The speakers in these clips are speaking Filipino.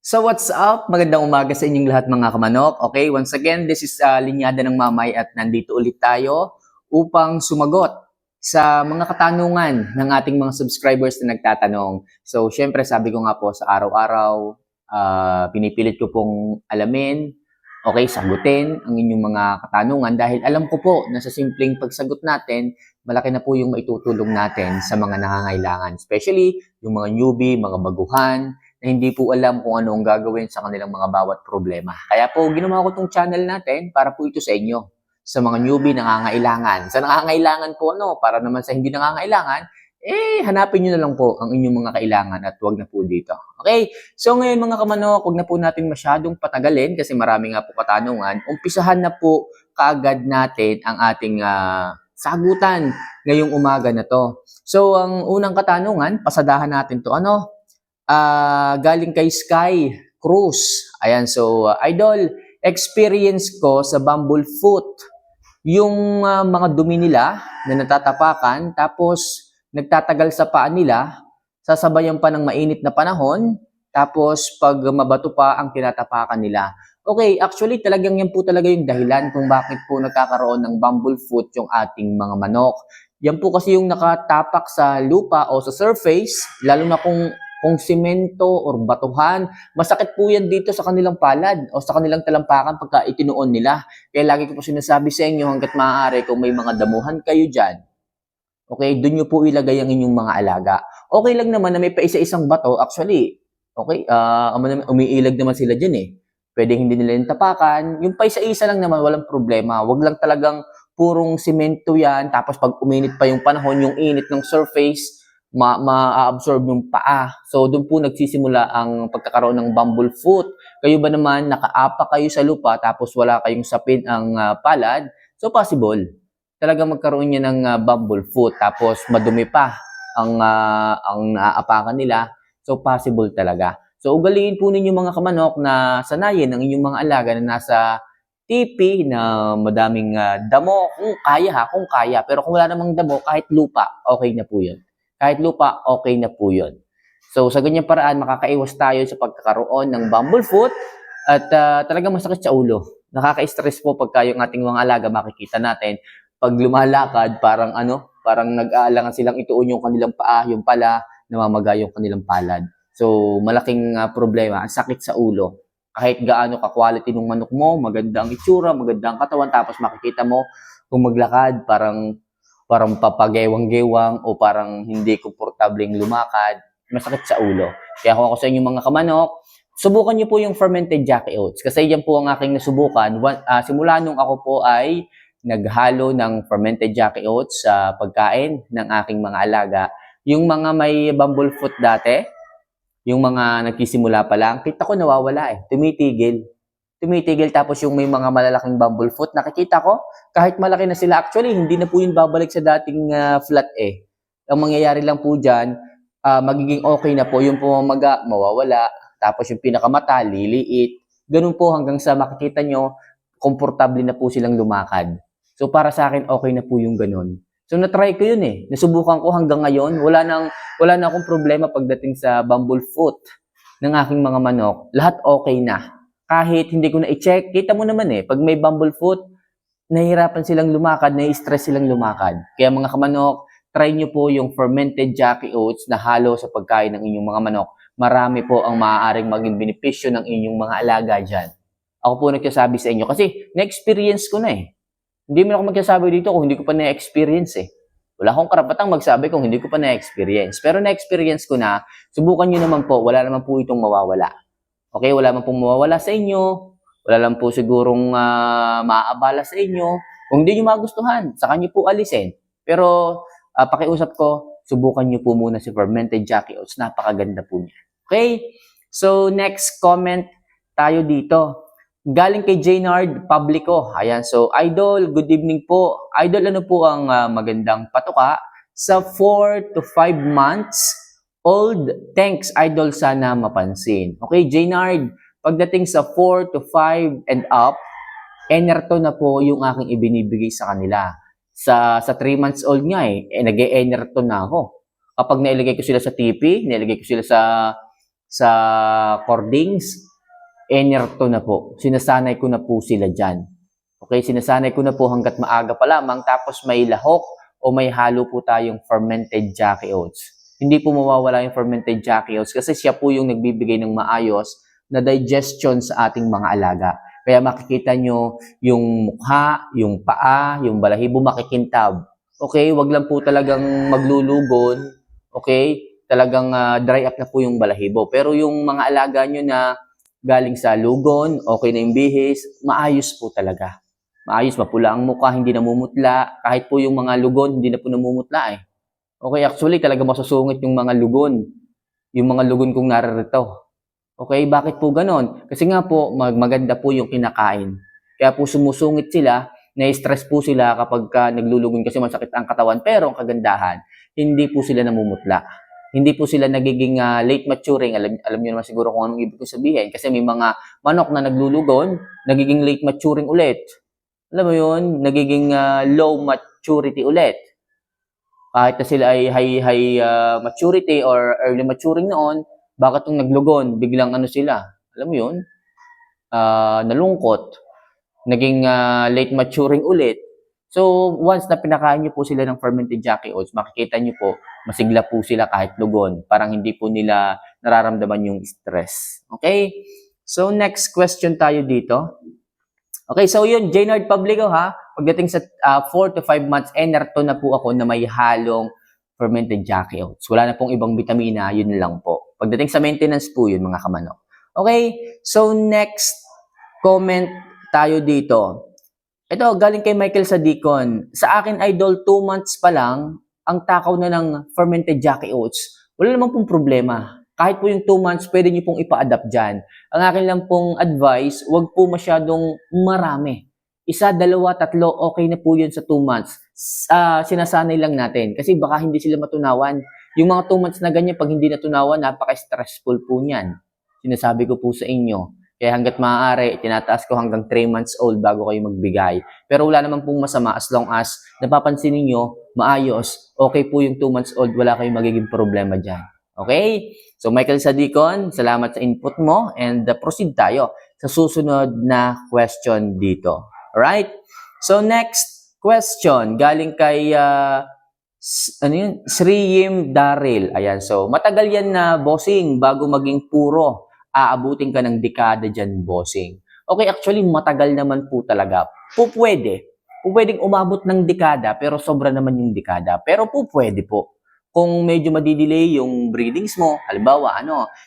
So what's up? Magandang umaga sa inyong lahat mga kamanok. Okay, once again, this is Linyada ng Mamay at nandito ulit tayo upang sumagot sa mga katanungan ng ating mga subscribers na nagtatanong. So syempre sabi ko nga po sa araw-araw, pinipilit ko pong alamin, okay, sagutin ang inyong mga katanungan dahil alam ko po na sa simpleng pagsagot natin, malaki na po yung maitutulong natin sa mga nangangailangan. Especially yung mga newbie, mga baguhan, na hindi po alam kung ano ang gagawin sa kanilang mga bawat problema. Kaya po, ginawa ko itong channel natin para po ito sa inyo, sa mga newbie nangangailangan. Sa nangangailangan po, para naman sa hindi nangangailangan, hanapin nyo na lang po ang inyong mga kailangan at huwag na po dito. Okay? So ngayon mga kamanok, huwag na po natin masyadong patagalin kasi marami nga po katanungan. Umpisahan na po kaagad natin ang ating sagutan ngayong umaga na to. So ang unang katanungan, pasadahan natin to. Galing kay Sky Cruz. Ayan, so idol, experience ko sa Bumblefoot, yung mga dumi nila na natatapakan, tapos nagtatagal sa paa nila, sasabayan pa ng mainit na panahon, tapos pag mabato pa ang tinatapakan nila. Okay, actually talagang yan po talaga yung dahilan kung bakit po nagkakaroon ng Bumblefoot yung ating mga manok. Yan po kasi yung nakatapak sa lupa o sa surface, lalo na kung simento or batuhan, masakit po yan dito sa kanilang palad o sa kanilang talampakan pagka itinuon nila. Kaya lagi ko po sinasabi sa inyo hanggat maaari kung may mga damuhan kayo dyan, okay, doon nyo po ilagay ang inyong mga alaga. Okay lang naman na may paisa-isang bato, actually, okay, umiilag naman sila dyan eh. Pwede hindi nila yung tapakan, yung paisa-isa lang naman, walang problema. Wag lang talagang purong simento yan, tapos pag uminit pa yung panahon, yung init ng surface, ma-absorb yung paa. So, doon po nagsisimula ang pagkakaroon ng Bumblefoot. Kayo ba naman, nakaapa kayo sa lupa tapos wala kayong sapin ang palad? So, possible. Talagang magkaroon niya ng Bumblefoot tapos madumi pa ang naaapakan nila. So, possible talaga. So, ugaliin po ninyo mga kamanok na sanayin ang inyong mga alaga na nasa tipi na madaming damo. Kung kaya. Pero kung wala namang damo, kahit lupa, okay na po yun. Kahit lupa, okay na po yun. So, sa ganyang paraan, makakaiwas tayo sa pagkakaroon ng Bumblefoot at talagang masakit sa ulo. Nakaka-stress po pagka yung ating mga alaga, makikita natin, pag lumalakad, parang nag-aalangan silang ituon yung kanilang paa, yung pala, namamaga yung kanilang palad. So, malaking problema, ang sakit sa ulo. Kahit gaano ka-quality ng manok mo, maganda ang itsura, maganda ang katawan, tapos makikita mo, kung maglakad, parang papagewang-gewang o parang hindi komportableng lumakad, masakit sa ulo. Kaya kung ako sa inyo mga kamanok, subukan niyo po yung fermented Jackie Oats. Kasi yan po ang aking nasubukan. Simula nung ako po ay naghalo ng fermented Jackie Oats sa pagkain ng aking mga alaga. Yung mga may Bumblefoot dati, yung mga nagsisimula pa lang, kita ko nawawala eh. Tumitigil tapos yung may mga malalaking Bumblefoot, nakikita ko, kahit malaki na sila, actually, hindi na po yun babalik sa dating flat eh. Ang mangyayari lang po dyan, magiging okay na po, yung pumamaga, mawawala, tapos yung pinakamata, liliit. Ganun po hanggang sa makikita nyo, komportable na po silang lumakad. So para sa akin, okay na po yung ganun. So na-try ko yun eh. Nasubukan ko hanggang ngayon, wala na akong problema pagdating sa Bumblefoot ng aking mga manok. Lahat okay na. Kahit hindi ko na i-check, kita mo naman eh, pag may Bumblefoot, nahihirapan silang lumakad, nai-stress silang lumakad. Kaya mga kamanok, try nyo po yung fermented Jackie Oats na halo sa pagkain ng inyong mga manok. Marami po ang maaaring maging benepisyo ng inyong mga alaga dyan. Ako po nagsasabi sa inyo kasi na-experience ko na eh. Hindi mo ako magsasabi dito kung hindi ko pa na-experience eh. Wala akong karapatang magsabi kung hindi ko pa na-experience. Pero na-experience ko na, subukan nyo naman po, wala naman po itong mawawala. Okay, wala man pong mawawala sa inyo, wala lang po sigurong maaabala sa inyo. Kung hindi nyo magustuhan, saka nyo po alisin. Pero pakiusap ko, subukan nyo po muna si fermented Jackie Oats. Napakaganda po niya. Okay, so next comment tayo dito. Galing kay Jaynard Publico. Ayan, so Idol, good evening po. Idol, ano po ang magandang patuka sa 4 to 5 months old? Thanks, Idol, sana mapansin. Okay, Jaynard, pagdating sa 4 to 5 and up, Enerto na po yung aking ibinibigay sa kanila. Sa 3 months old nga nag-e-Enerto na ako. Kapag nailagay ko sila sa TP, nailagay ko sila sa sa cordings, enerto na po. Sinasanay ko na po sila dyan. Okay, sinasanay ko na po hanggat maaga pa lamang, tapos may lahok o may halo po tayong fermented Jackie Oats. Hindi po mawawala yung fermented Jackie Oats kasi siya po yung nagbibigay ng maayos na digestion sa ating mga alaga. Kaya makikita nyo yung mukha, yung paa, yung balahibo makikintab. Okay, wag lang po talagang maglulugon. Okay, talagang dry up na po yung balahibo. Pero yung mga alaga nyo na galing sa lugon, okay na yung bihis, maayos po talaga. Maayos, mapula ang mukha, hindi namumutla. Kahit po yung mga lugon, hindi na po namumutla eh. Okay, actually talaga masusungit yung mga lugon. Yung mga lugon kong naririto. Okay, bakit po ganon? Kasi nga po, maganda po yung kinakain. Kaya po sumusungit sila, na-stress po sila kapag naglulugon kasi masakit ang katawan. Pero ang kagandahan, hindi po sila namumutla. Hindi po sila nagiging late maturing. Alam niyo naman siguro kung anong ibig ko sabihin. Kasi may mga manok na naglulugon, nagiging late maturing ulit. Alam mo yun, nagiging low maturity ulit. Kahit na sila ay high maturity or early maturing noon, bakit nung naglugon, biglang ano sila? Alam mo yun? Nalungkot. Naging late maturing ulit. So, once na pinakain niyo po sila ng fermented Jackie Oats, makikita niyo po, masigla po sila kahit lugon. Parang hindi po nila nararamdaman yung stress. Okay? So, next question tayo dito. Okay, so yun, Jaynard Pablico ha. Pagdating sa 4 to 5 months, enerto na po ako na may halong fermented Jackie Oats. Wala na pong ibang vitamina, yun lang po. Pagdating sa maintenance po yun, mga kamanok. Okay, so next comment tayo dito. Ito, galing kay Michael Sadicon. Sa akin, idol, 2 months pa lang, ang takaw na ng fermented Jackie Oats. Wala namang pong problema. Kahit po yung 2 months, pwede nyo pong ipa-adapt dyan. Ang akin lang pong advice, wag po masyadong marami. 1, 2, 3, okay na po yun sa 2 months. Sinasanay lang natin. Kasi baka hindi sila matunawan. Yung mga 2 months na ganyan, pag hindi natunawan, napaka-stressful po niyan. Sinasabi ko po sa inyo. Kaya hanggat maaari, tinataas ko hanggang 3 months old bago kayo magbigay. Pero wala naman pong masama as long as napapansin niyo maayos, okay po yung 2 months old, wala kayong magiging problema dyan. Okay? So, Michael Sadicon, salamat sa input mo and proceed tayo sa susunod na question dito. Alright? So, next question, galing kay Sriyim Daril. Ayan, so, matagal yan na bossing bago maging puro. Aabutin ka ng dekada dyan, bossing. Okay, actually, matagal naman po talaga. Pwede. Pwedeng umabot ng dekada, pero sobra naman yung dekada. Pero pwede po. Kung medyo madidelay yung breedings mo, halimbawa,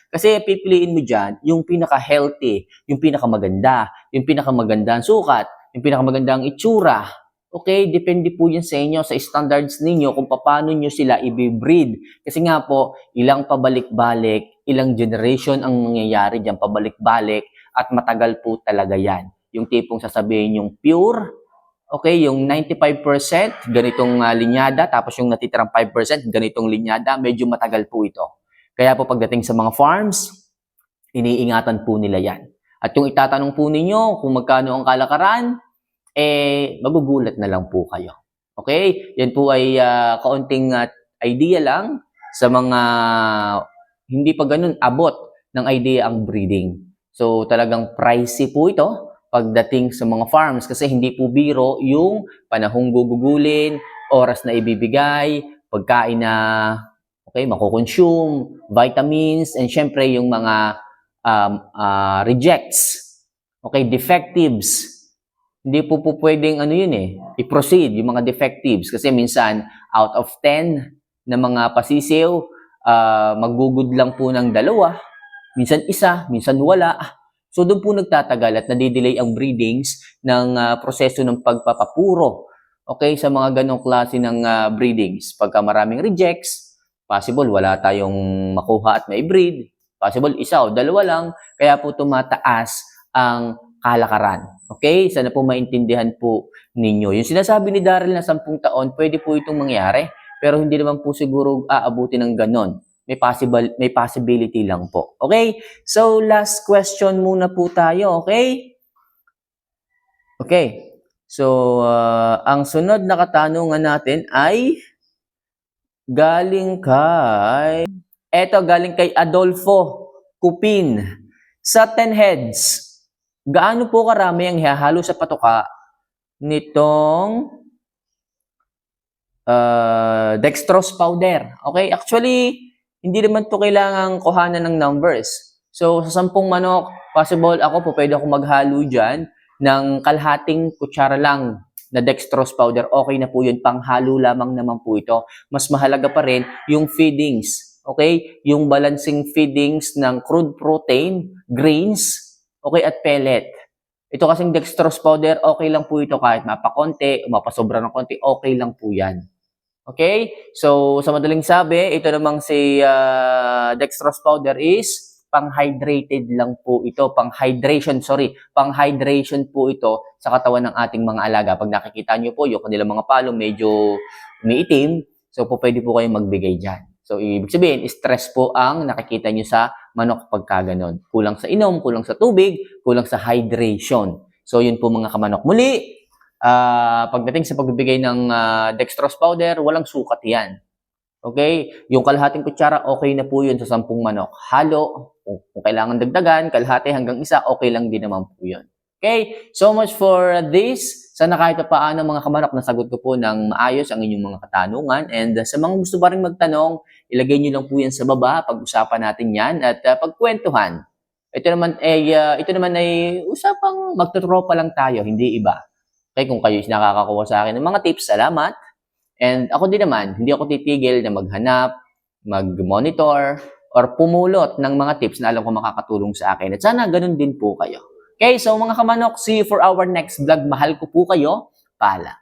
kasi pipiliin mo dyan yung pinaka-healthy, yung pinaka-maganda, yung pinaka-magandang sukat, yung pinaka-magandang itsura. Okay, depende po yan sa inyo, sa standards ninyo, kung paano nyo sila i-breed. Kasi nga po, ilang pabalik-balik, ilang generation ang nangyayari dyan, pabalik-balik, at matagal po talaga yan. Yung tipong sasabihin yung pure, okay, yung 95% ganitong linyada, tapos yung natitirang 5% ganitong linyada, medyo matagal po ito. Kaya po pagdating sa mga farms, iniingatan po nila yan. At yung itatanong po ninyo kung magkano ang kalakaran, magugulat na lang po kayo. Okay? Yan po ay kaunting idea lang sa mga hindi pa ganun abot ng idea ang breeding. So talagang pricey po ito pagdating sa mga farms kasi hindi po biro yung panahong gugugulin, oras na ibibigay, pagkain na makukonsume, vitamins, and syempre yung mga rejects, defectives. Hindi po pwedeng i-proceed yung mga defectives kasi minsan out of 10 na mga pasisiw, maggugud lang po ng 2, minsan 1, minsan wala. So, doon po nagtatagal at nadidelay ang breedings ng proseso ng pagpapapuro. Okay, sa mga ganong klase ng breedings. Pagka maraming rejects, possible wala tayong makuha at mai-breed. Possible 1 o 2 lang. Kaya po tumataas ang kalakaran. Okay, sana po maintindihan po ninyo. Yung sinasabi ni Daryl na 10 taon, pwede po itong mangyari. Pero hindi naman po siguro aabuti ng ganon. May possibility lang po. Okay? So, last question muna po tayo. Okay? Okay. So, ang sunod na katanungan natin ay galing kay Adolfo kupin. Sa 10 heads, gaano po karami ang ihahalo sa patuka nitong dextrose powder? Okay, actually, hindi naman to kailangang kuhanan ng numbers. So, sa 10 manok, possible ako po pwede ako maghalo dyan ng kalahating kutsara lang na dextrose powder. Okay na po yun, panghalo lamang naman po ito. Mas mahalaga pa rin yung feedings. Okay? Yung balancing feedings ng crude protein, grains, okay, at pellet. Ito kasing dextrose powder, okay lang po ito kahit mapakonti, mapasobra ng konti, okay lang po yan. Okay? So, sa madaling sabi, ito namang si dextrose powder is pang-hydrated lang po ito. Pang-hydration po ito sa katawan ng ating mga alaga. Pag nakikita nyo po, yung kanilang mga palong medyo umiitim, so po pwede po kayong magbigay dyan. So, ibig sabihin, stress po ang nakikita nyo sa manok pagka ganon. Kulang sa inom, kulang sa tubig, kulang sa hydration. So, yun po mga kamanok. Muli, pagdating sa pagbibigay ng dextrose powder, walang sukat yan. Okay? Yung kalahating kutsara, okay na po yun sa 10 manok. Halo, kung kailangan dagdagan, kalahati hanggang isa, okay lang din naman po yun. Okay? So much for this. Sana kahit paano mga kamanok, nasagot ko po ng maayos ang inyong mga katanungan. And sa mga gusto pa rin magtanong, ilagay nyo lang po yan sa baba. Pag-usapan natin yan at pagkwentuhan. Ito naman ay usapang magtutropa lang tayo, hindi iba. Okay, kung kayo is nakakakuha sa akin ng mga tips, salamat. And ako din naman, hindi ako titigil na maghanap, mag-monitor, or pumulot ng mga tips na alam ko makakatulong sa akin. At sana ganun din po kayo. Okay, so mga kamanok, see you for our next vlog. Mahal ko po kayo. Paalam.